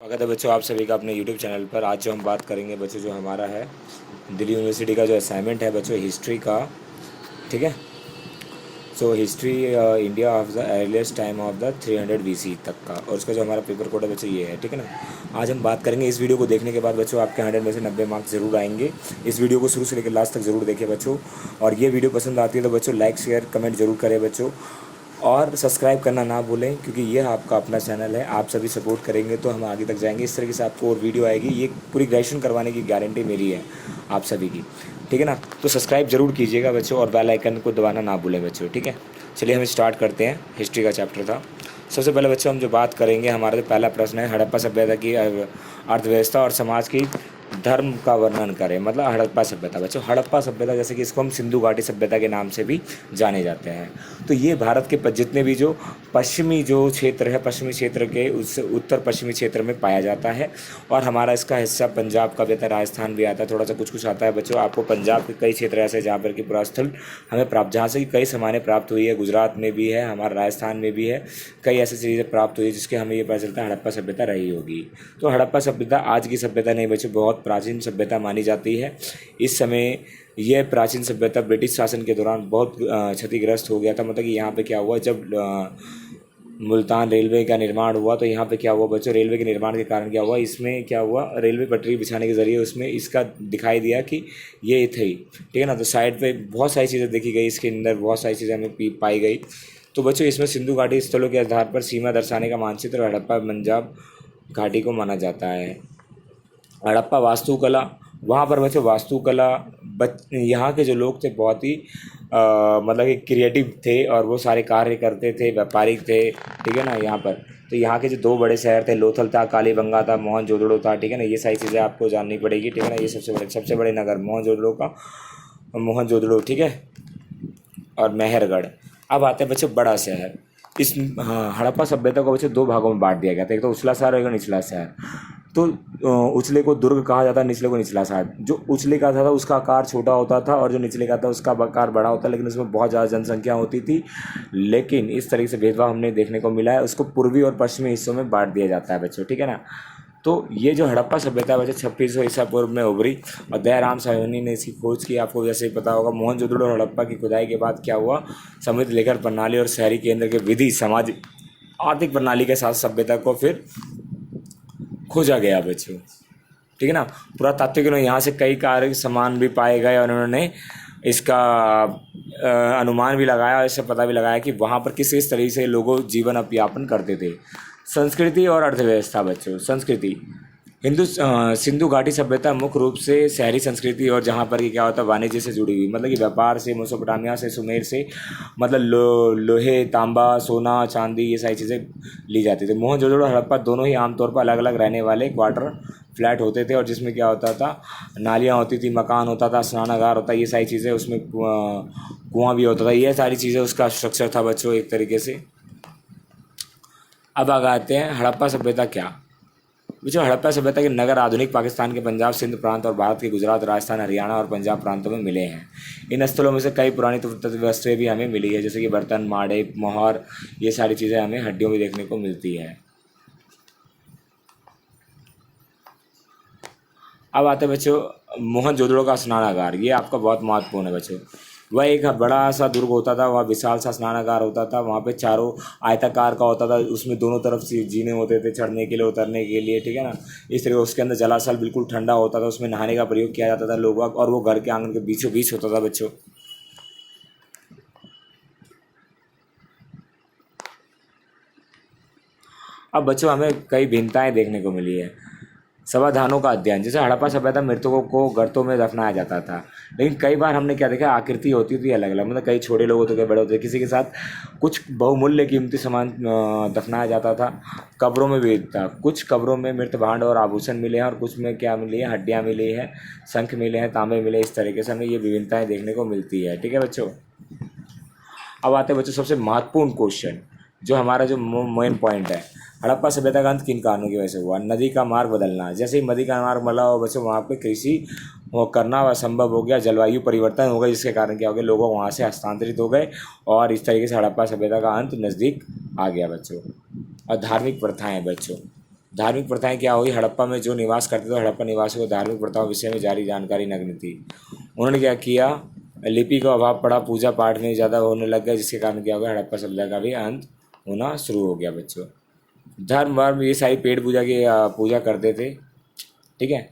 स्वागत है बच्चों आप सभी का अपने YouTube चैनल पर। आज जो हम बात करेंगे बच्चों, जो हमारा है दिल्ली यूनिवर्सिटी का जो असाइनमेंट है बच्चों, हिस्ट्री का। ठीक है। So history India of the earliest time of the 300 BC तक का, और उसका जो हमारा पेपर कोड है बच्चों ये है। ठीक है ना। आज हम बात करेंगे। इस वीडियो को देखने के बाद बच्चों आपके 100 में से 90 मार्क्स जरूर आएंगे। इस वीडियो को शुरू से लेकर लास्ट तक जरूर देखें बच्चों। और ये वीडियो पसंद आती है तो बच्चों लाइक शेयर कमेंट जरूर करें बच्चों, और सब्सक्राइब करना ना भूलें, क्योंकि यह आपका अपना चैनल है। आप सभी सपोर्ट करेंगे तो हम आगे तक जाएंगे। इस तरीके से आपको और वीडियो आएगी। ये पूरी ग्रेजुएशन करवाने की गारंटी मेरी है आप सभी की। ठीक है ना। तो सब्सक्राइब जरूर कीजिएगा बच्चों, और बेल आइकन को दबाना ना भूलें बच्चों। ठीक है। चलिए हम स्टार्ट करते हैं। हिस्ट्री का चैप्टर था। सबसे पहले बच्चों हम जो बात करेंगे, हमारा जो पहला प्रश्न है, हड़प्पा सभ्यता की अर्थव्यवस्था और समाज की धर्म का वर्णन करें। मतलब हड़प्पा सभ्यता बच्चों, हड़प्पा सभ्यता जैसे कि इसको हम सिंधु घाटी सभ्यता के नाम से भी जाने जाते हैं। तो ये भारत के जितने भी जो पश्चिमी जो क्षेत्र है, पश्चिमी क्षेत्र के उस उत्तर पश्चिमी क्षेत्र में पाया जाता है। और हमारा इसका हिस्सा पंजाब का भी आता है, राजस्थान भी आता है, थोड़ा सा कुछ कुछ आता है बच्चों। आपको पंजाब के कई क्षेत्र ऐसे जहाँ पर कि पुरास्थल हमें प्राप्त, जहाँ से कई सामानें प्राप्त हुई है। गुजरात में भी है, हमारा राजस्थान में भी है, कई ऐसी चीज़ें प्राप्त हुई है जिसके हमें ये पता चलता है हड़प्पा सभ्यता रही होगी। तो हड़प्पा सभ्यता आज की सभ्यता नहीं बच्चों, बहुत प्राचीन सभ्यता मानी जाती है। इस समय यह प्राचीन सभ्यता ब्रिटिश शासन के दौरान बहुत क्षतिग्रस्त हो गया था। मतलब कि यहाँ पे क्या हुआ, जब मुल्तान रेलवे का निर्माण हुआ तो यहाँ पे क्या हुआ बच्चों, रेलवे के निर्माण के कारण क्या हुआ, इसमें क्या हुआ, रेलवे पटरी बिछाने के जरिए उसमें इसका दिखाई दिया कि ये थी। ठीक है ना। तो साइड पे बहुत सारी चीज़ें देखी गई, इसके अंदर बहुत सारी चीज़ें हमें पाई गई। तो बच्चों इसमें सिंधु घाटी स्थलों के आधार पर सीमा दर्शाने का मानचित्र हड़प्पा पंजाब घाटी को माना जाता है। हड़प्पा वास्तुकला, वहाँ पर बच्चों वास्तुकला, यहाँ के जो लोग थे बहुत ही मतलब कि क्रिएटिव थे, और वो सारे कार्य करते थे, व्यापारिक थे। ठीक है ना। यहाँ पर तो यहाँ के जो दो बड़े शहर थे, लोथल था, कालीबंगा था, मोहनजोदड़ो था। ठीक है ना। ये सारी चीज़ें आपको जाननी पड़ेगी। ठीक है ना। ये सबसे बड़े नगर मोहनजोदड़ो। ठीक है। और मेहरगढ़। अब आते हैं बच्चों बड़ा शहर। इस हड़प्पा सभ्यता को बच्चों दो भागों में बांट दिया गया था। एक तो उछला शहर और एक निचला शहर। तो उछले को दुर्ग कहा जाता है, निचले को निचला शहर। जो उछले का था उसका आकार छोटा होता था, और जो निचले का था उसका आकार बड़ा होता, लेकिन उसमें बहुत ज़्यादा जनसंख्या होती थी। लेकिन इस तरीके से भेदभाव हमने देखने को मिला है। उसको पूर्वी और पश्चिमी हिस्सों में बांट दिया जाता है बच्चों। ठीक है ना। तो ये जो हड़प्पा सभ्यता है बच्चों 2600 ईसा पूर्व में उभरी, और दयाराम साहनी ने इसकी खोज की। आपको जैसे ही पता होगा, मोहनजोदड़ो और हड़प्पा की खुदाई के बाद क्या हुआ, समृद्ध लेखन प्रणाली और शहरी केंद्र के विधि सामाजिक आर्थिक प्रणाली के साथ सभ्यता को फिर खोजा गया बच्चों। ठीक है ना। पुरातात्विक ने यहाँ से कई कार्य सामान भी पाए गए, और उन्होंने इसका अनुमान भी लगाया, और इससे पता भी लगाया कि वहाँ पर किस तरीके से लोग जीवन यापन करते थे। संस्कृति और अर्थव्यवस्था बच्चों। संस्कृति, सिंधु घाटी सभ्यता मुख्य रूप से शहरी संस्कृति, और जहाँ पर कि क्या होता है, वाणिज्य से जुड़ी हुई। मतलब कि व्यापार से, मेसोपोटामिया से, सुमेर से, मतलब लोहे, तांबा, सोना, चांदी, ये सारी चीज़ें ली जाती थी। मोहनजोदड़ो और हड़प्पा दोनों ही आमतौर पर अलग अलग रहने वाले क्वार्टर फ्लैट होते थे, और जिसमें क्या होता था, नालियाँ होती थी, मकान होता था, स्नानागार होता, ये सारी चीज़ें, उसमें कुआं भी होता था। ये सारी चीज़ें उसका स्ट्रक्चर था बच्चों एक तरीके से। अब आते हैं हड़प्पा सभ्यता क्या। जो हड़प्पा सभ्यता के नगर आधुनिक पाकिस्तान के पंजाब सिंध प्रांत और भारत के गुजरात, राजस्थान, हरियाणा और पंजाब प्रांतों में मिले हैं। इन स्थलों में से कई पुरानी वस्तुएं भी हमें मिली है, जैसे कि बर्तन, माड़े, मोहर, ये सारी चीज़ें हमें हड्डियों में देखने को मिलती है। अब आते हैं बच्चों मोहनजोदड़ो का स्नानागार। ये आपका बहुत महत्वपूर्ण है बच्चों। वह एक बड़ा सा दुर्ग होता था, वह विशाल सा स्नानागार होता था। वहाँ पे चारों आयताकार का होता था, उसमें दोनों तरफ से जीने होते थे, चढ़ने के लिए, उतरने के लिए। ठीक है ना। इस तरह उसके अंदर जलाशय बिल्कुल ठंडा होता था, उसमें नहाने का प्रयोग किया जाता था लोग, और वो घर के आंगन के बीचों बीच होता था बच्चों। अब बच्चों हमें कई भिन्नताएं देखने को मिली है। समाधानों का अध्ययन, जैसे हड़प्पा सभ्यता मृतकों को गर्तों में दफनाया जाता था, लेकिन कई बार हमने क्या देखा, आकृति होती थी अलग अलग। मतलब कई छोटे लोग होते, कई बड़े होते, किसी के साथ कुछ बहुमूल्य कीमती सामान दफनाया जाता था। कब्रों में भी था, कुछ कब्रों में मृत भांड और आभूषण मिले हैं, और कुछ में क्या मिली है, हड्डियाँ मिली हैं, शंख मिले हैं, तांबे मिले। इस तरीके से हमें ये विभिन्नताएँ देखने को मिलती है। ठीक है बच्चों। अब आते हैं बच्चों सबसे महत्वपूर्ण क्वेश्चन, जो हमारा जो मेन पॉइंट है, हड़प्पा सभ्यता का अंत किन कारणों की वजह से हुआ। नदी का मार्ग बदलना, जैसे ही नदी का मार्ग बदला हो बच्चों, वहाँ पे कृषि करना असंभव हो गया, जलवायु परिवर्तन हो गया, जिसके कारण क्या हो गया, लोग वहाँ से हस्तांतरित हो गए, और इस तरीके से हड़प्पा सभ्यता का अंत नज़दीक आ गया बच्चों। और धार्मिक प्रथाएं बच्चों, धार्मिक प्रथाएं क्या हुई, हड़प्पा में जो निवास करते थे हड़प्पा निवासियों को धार्मिक प्रथाओं विषय में जारी जानकारी नग्न थी। उन्होंने क्या किया, लिपि का अभाव पड़ा, पूजा पाठ में ज़्यादा होने लग गया, जिसके कारण क्या हो गया, हड़प्पा सभ्यता का भी अंत होना शुरू हो गया बच्चों। धर्म वर्म ये सारी पेड़ पूजा की पूजा करते थे, ठीक है।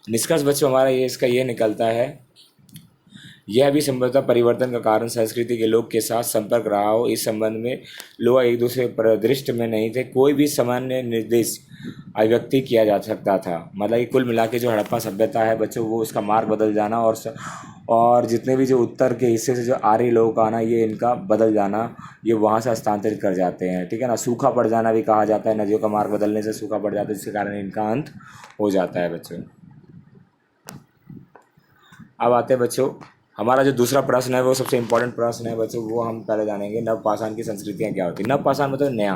निष्कर्ष बच्चों हमारा ये इसका ये निकलता है, यह भी संभवतः परिवर्तन का कारण संस्कृति के लोग के साथ संपर्क रहा हो। इस संबंध में लोग एक दूसरे परिदृष्टि में नहीं थे, कोई भी सामान्य निर्देश अभिव्यक्ति किया जा सकता था। मतलब कि कुल मिला के जो हड़प्पा सभ्यता है बच्चों, वो उसका मार्ग बदल जाना और जितने भी जो उत्तर के हिस्से से जो आर्य लोगों का आना, ये इनका बदल जाना, ये वहाँ से हस्तांतरित कर जाते हैं, ठीक है ना। सूखा पड़ जाना भी कहा जाता है, नदियों का मार्ग बदलने से सूखा पड़ जाता है, जिसके कारण इनका अंत हो जाता है बच्चों। अब आते हैं बच्चों, हमारा जो दूसरा प्रश्न है वो सबसे इम्पोर्टेंट प्रश्न है बच्चों, वो हम पहले जानेंगे नवपाषाण की संस्कृतियाँ क्या होती है। नवपाषाण मतलब नया,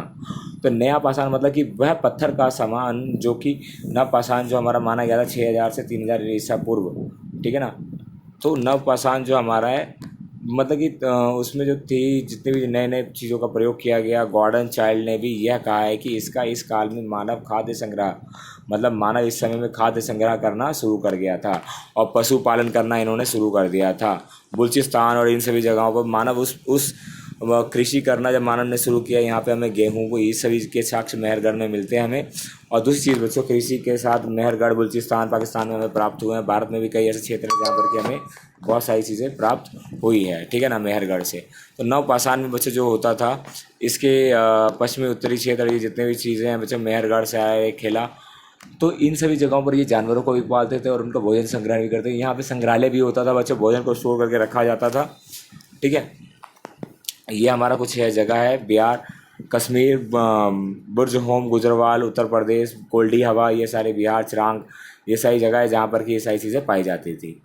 तो नया पाषाण मतलब कि वह पत्थर का सामान जो कि नवपाषाण जो हमारा माना गया था 6000 से 3000 ईसा पूर्व, ठीक है ना। तो नवपाषाण जो हमारा है मतलब कि उसमें जो थी जितने भी नए नए चीज़ों का प्रयोग किया गया, गॉर्डन चाइल्ड ने भी यह कहा है कि इसका इस काल में मानव खाद्य संग्रह, मतलब मानव इस समय में खाद्य संग्रह करना शुरू कर गया था और पशुपालन करना इन्होंने शुरू कर दिया था। बलूचिस्तान और इन सभी जगहों पर मानव उस कृषि करना जब मानव ने शुरू किया, यहाँ पे हमें गेहूं को ये सभी के साक्ष्य मेहरगढ़ में मिलते हैं हमें। और दूसरी चीज़ बच्चों, कृषि के साथ मेहरगढ़, बलूचिस्तान पाकिस्तान में हमें प्राप्त हुए हैं। भारत में भी कई ऐसे क्षेत्र हैं जहाँ पर कि हमें बहुत सारी चीज़ें प्राप्त हुई है, ठीक है ना, मेहरगढ़ से। तो नवपाषाण में बच्चों जो होता था, इसके पश्चिमी उत्तरी क्षेत्र ये जितने भी चीज़ें हैं बच्चों, मेहरगढ़ से आया खेला, तो इन सभी जगहों पर ये जानवरों को भी पालते थे और उनका भोजन संग्रह भी करते थे। यहाँ पे संग्रहालय भी होता था बच्चों, भोजन को स्टोर करके रखा जाता था, ठीक है। ये हमारा कुछ है जगह है, बिहार, कश्मीर, बुर्ज होम, गुजरवाल उत्तर प्रदेश, कोल्डी हवा, ये सारे बिहार, चिरांग, ये सारी जगह है जहाँ पर कि ये सारी चीज़ें पाई जाती थी।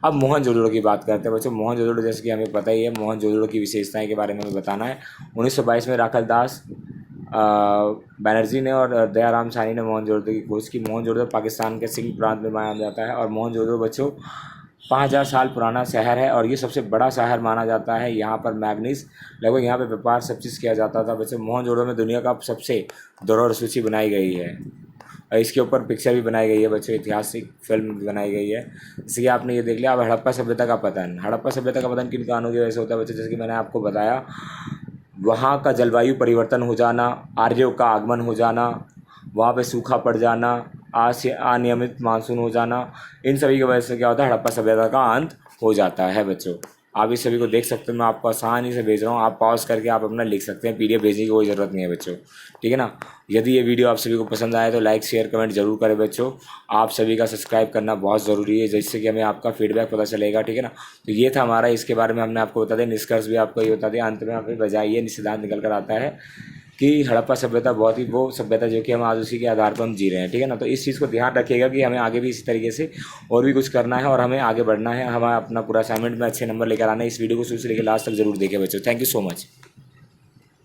अब मोहनजोदड़ो की बात करते हैं बच्चों। मोहनजोदड़ो जैसे कि हमें पता ही है, मोहनजोदड़ो की विशेषताएं के बारे में हमें बताना है। 1922 में राखल दास बैनर्जी ने और दयाराम साहनी ने मोहनजोदड़ो की खोज की। मोहनजोदड़ो पाकिस्तान के सिंध प्रांत में माना जाता है और मोहनजोदड़ो बच्चों 5000 साल पुराना शहर है और ये सबसे बड़ा शहर माना जाता है। यहाँ पर मैग्नीज लगभग यहाँ पे व्यापार सब चीज़ किया जाता था बच्चों। मोहनजोदड़ो में दुनिया का सबसे धरोहर सूची बनाई गई है और इसके ऊपर पिक्चर भी बनाई गई है बच्चों, ऐतिहासिक फिल्म भी बनाई गई है। जैसे कि आपने ये देख लिया। अब हड़प्पा सभ्यता का पतन, हड़प्पा सभ्यता का पतन किन कारणों की वजह से होता है बच्चों, जैसे कि मैंने आपको बताया, वहाँ का जलवायु परिवर्तन हो जाना, आर्यों का आगमन हो जाना, वहाँ पे सूखा पड़ जाना, अनियमित मानसून हो जाना, इन सभी की वजह से क्या होता है, हड़प्पा सभ्यता का अंत हो जाता है बच्चों। आप इस सभी को देख सकते हो, मैं आपको आसानी से भेज रहा हूँ, आप पॉज करके आप अपना लिख सकते हैं, PDF भेजने की कोई ज़रूरत नहीं है बच्चों, ठीक है ना। यदि ये वीडियो आप सभी को पसंद आए तो लाइक शेयर कमेंट जरूर करें बच्चों। आप सभी का सब्सक्राइब करना बहुत ज़रूरी है, जिससे कि हमें आपका फीडबैक पता चलेगा, ठीक है ना। तो ये था हमारा, इसके बारे में हमने आपको बता दिया, निष्कर्ष भी आपको ये बता दिया, अंत में हमें बजाय ये सिद्धांत निकल कर आता है कि हड़प्पा सभ्यता बहुत ही वो सभ्यता जो कि हम आज उसी के आधार पर हम जी रहे हैं, ठीक है ना। तो इस चीज़ को ध्यान रखिएगा कि हमें आगे भी इसी तरीके से और भी कुछ करना है और हमें आगे बढ़ना है, हमें अपना पूरा असाइनमेंट में अच्छे नंबर लेकर आना है। इस वीडियो को शुरू से लेकर लास्ट तक जरूर देखें बच्चों। Thank you so much.